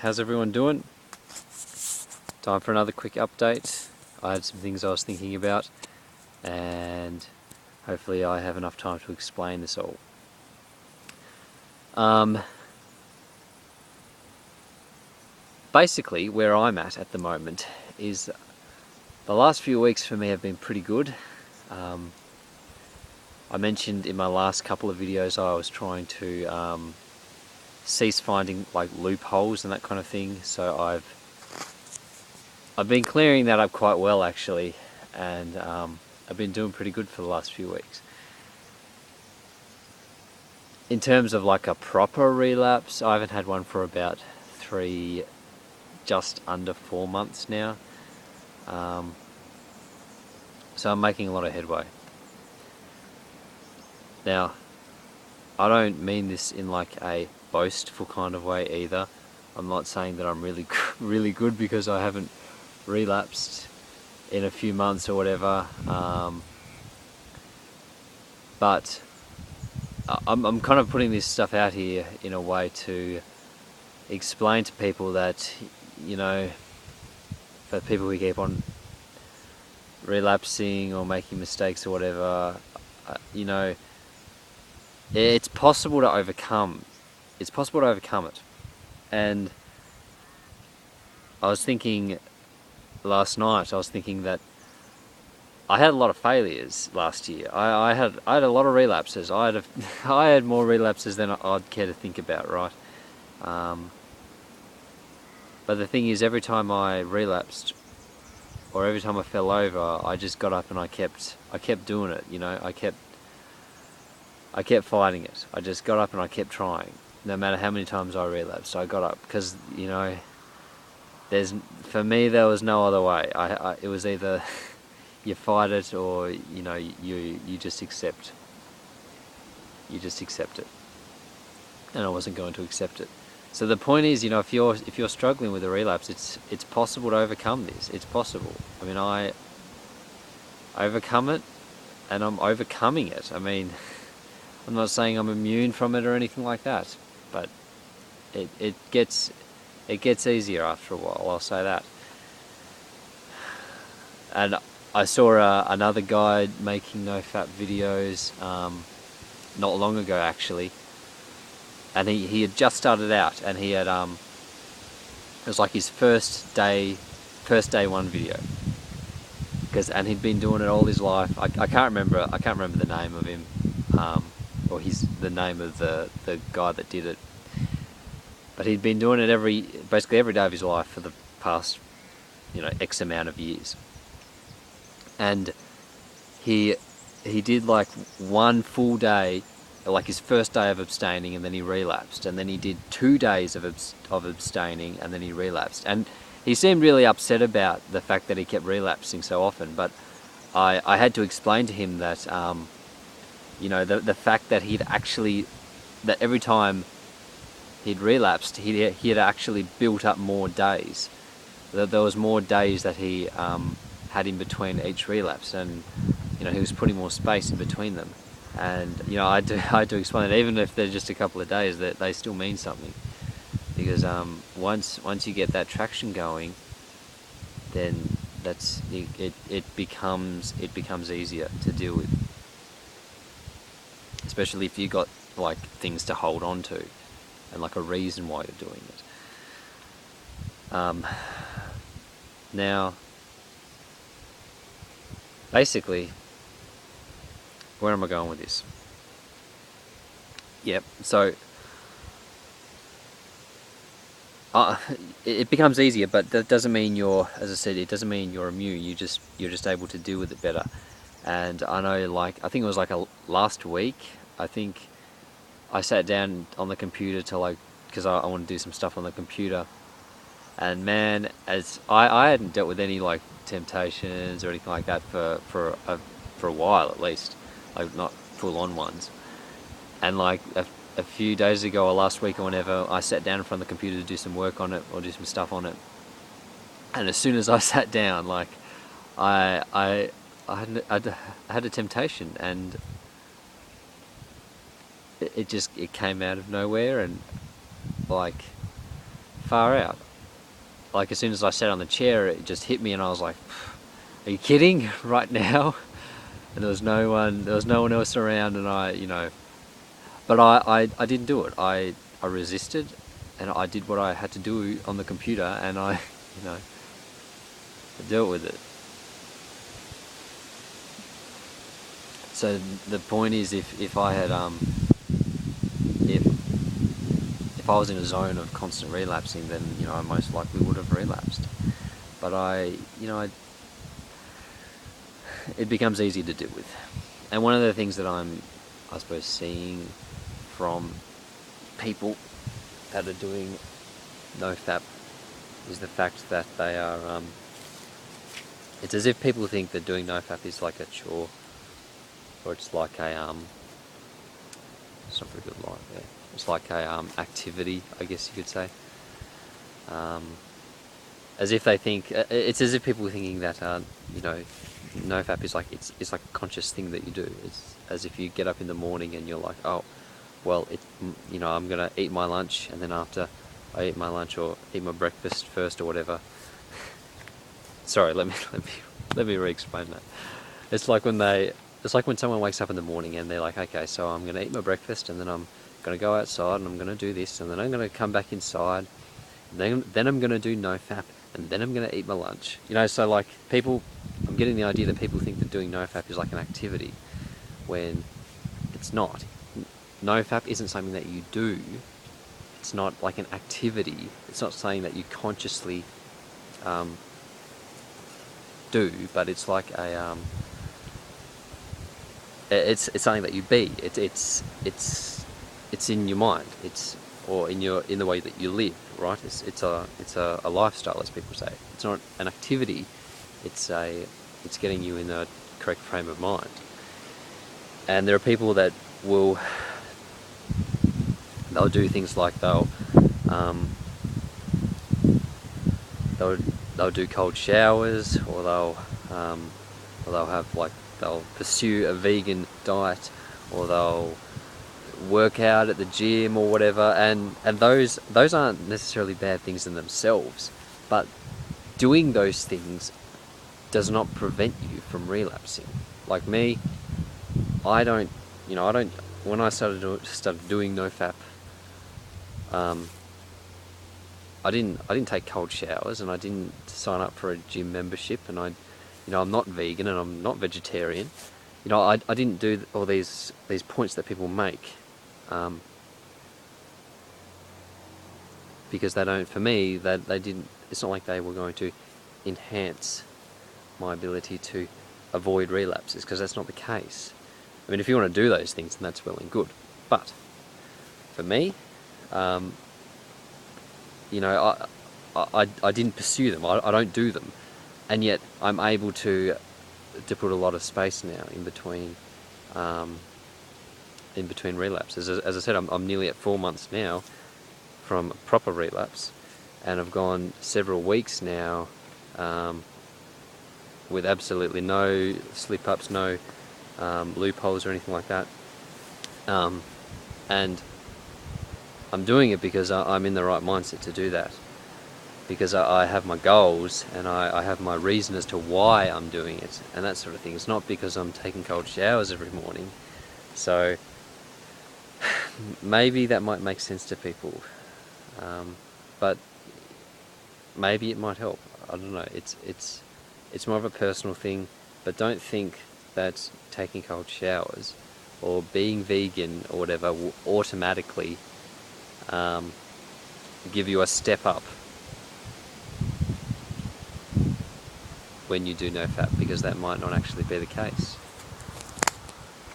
how's everyone doing? Time for another quick update. I had some things I was thinking about, and hopefully I have enough time to explain this all. Basically, where I'm at the moment is the last few weeks for me have been pretty good. I mentioned in my last couple of videos I was trying to cease finding like loopholes and that kind of thing, so I've been clearing that up quite well actually, and I've been doing pretty good for the last few weeks. In terms of like a proper relapse, I haven't had one for about just under 4 months now. So I'm making a lot of headway. Now, I don't mean this in like a boastful kind of way either. I'm not saying that I'm really good because I haven't relapsed in a few months or whatever. But I'm kind of putting this stuff out here in a way to explain to people that, you know, for people who keep on relapsing or making mistakes or whatever, you know, it's possible to overcome. It's possible to overcome it. And I was thinking last night, that I had a lot of failures last year. I had a lot of relapses. I had more relapses than I'd care to think about, right? But the thing is, every time I relapsed, or every time I fell over, I just got up and I kept doing it. You know, I kept fighting it. I just got up and I kept trying, no matter how many times I relapsed. I got up because, you know, for me there was no other way. It was either you fight it, or you know, you just accept. You just accept it, and I wasn't going to accept it. So the point is, you know, if you're struggling with a relapse, it's possible to overcome this. It's possible. I mean, I overcome it, and I'm overcoming it. I mean, I'm not saying I'm immune from it or anything like that, but it gets easier after a while. I'll say that. And I saw another guy making Nofap videos not long ago actually, and he had just started out, and he had it was like his first day one video, and he'd been doing it all his life. I can't remember the name of him, or the name of the guy that did it, but he'd been doing it basically every day of his life for the past, you know, X amount of years. And he did like one full day, like his first day of abstaining, and then he relapsed, and then he did 2 days of abstaining, and then he relapsed. And he seemed really upset about the fact that he kept relapsing so often, but I had to explain to him that you know, the fact that that every time he'd relapsed, he had actually built up more days. That there was more days that he had in between each relapse, and you know, he was putting more space in between them. And you know, I had to explain that even if they're just a couple of days, that they still mean something, because once you get that traction going, then it becomes easier to deal with, especially if you got like things to hold on to and like a reason why you're doing it. Now, basically, where am I going with this? Yep, so it becomes easier, but that doesn't mean as I said, it doesn't mean you're immune. You're just able to deal with it better. And I know, like, I think it was like last week, I think I sat down on the computer because I want to do some stuff on the computer. And man, as I hadn't dealt with any like temptations or anything like that for a while at least, like not full-on ones. And like a few days ago or last week or whenever, I sat down in front of the computer to do some work on it or do some stuff on it. And as soon as I sat down, like I had a temptation, and it came out of nowhere, and like far out. Like as soon as I sat on the chair, it just hit me, and I was like, "Are you kidding? Right now?" And there was no one else around, and but I didn't do it. I resisted, and I did what I had to do on the computer, and I dealt with it. So the point is, if I had if I was in a zone of constant relapsing, then I most likely would have relapsed. But it becomes easy to deal with. And one of the things that I suppose, seeing from people that are doing Nofap is the fact that they are. It's as if people think that doing Nofap is like a chore, or it's like a it's not very good light there. It's like a activity, I guess you could say. As if they think it's as if people are thinking that Nofap is like it's like a conscious thing that you do. It's as if you get up in the morning and you're like, oh, well, I'm gonna eat my lunch, and then after I eat my lunch or eat my breakfast first or whatever. Sorry, let me re-explain that. It's like when someone wakes up in the morning and they're like, okay, so I'm gonna eat my breakfast, and then I'm gonna go outside and I'm gonna do this, and then I'm gonna come back inside, and then I'm gonna do Nofap, and then I'm gonna eat my lunch. So like I'm getting the idea that people think that doing Nofap is like an activity, when it's not. Nofap isn't something that you do. It's not like an activity. It's not something that you consciously do, but it's like it's something that you be. It's in your mind. Or in the way that you live, right? It's a lifestyle, as people say. It's not an activity. It's getting you in the correct frame of mind. And there are people that they'll do things like they'll do cold showers, or they'll pursue a vegan diet, or they'll work out at the gym or whatever, and those aren't necessarily bad things in themselves, but doing those things does not prevent you from relapsing. Like me, I don't when I started doing Nofap, I didn't take cold showers, and I didn't sign up for a gym membership, and I'm not vegan and I'm not vegetarian. I didn't do all these points that people make, because they don't. For me, they didn't. It's not like they were going to enhance my ability to avoid relapses, because that's not the case. I mean, if you want to do those things, then that's well and good. But for me, I didn't pursue them. I don't do them, and yet I'm able to put a lot of space now in between relapses. As I said, I'm nearly at 4 months now from proper relapse, and I've gone several weeks now with absolutely no slip-ups, no loopholes or anything like that, and I'm doing it because I'm in the right mindset to do that, because I have my goals, and I have my reason as to why I'm doing it, and that sort of thing. It's not because I'm taking cold showers every morning. So maybe that might make sense to people, but maybe it might help. I don't know. It's more of a personal thing, but don't think that taking cold showers or being vegan or whatever will automatically give you a step up when you do Nofap, because that might not actually be the case.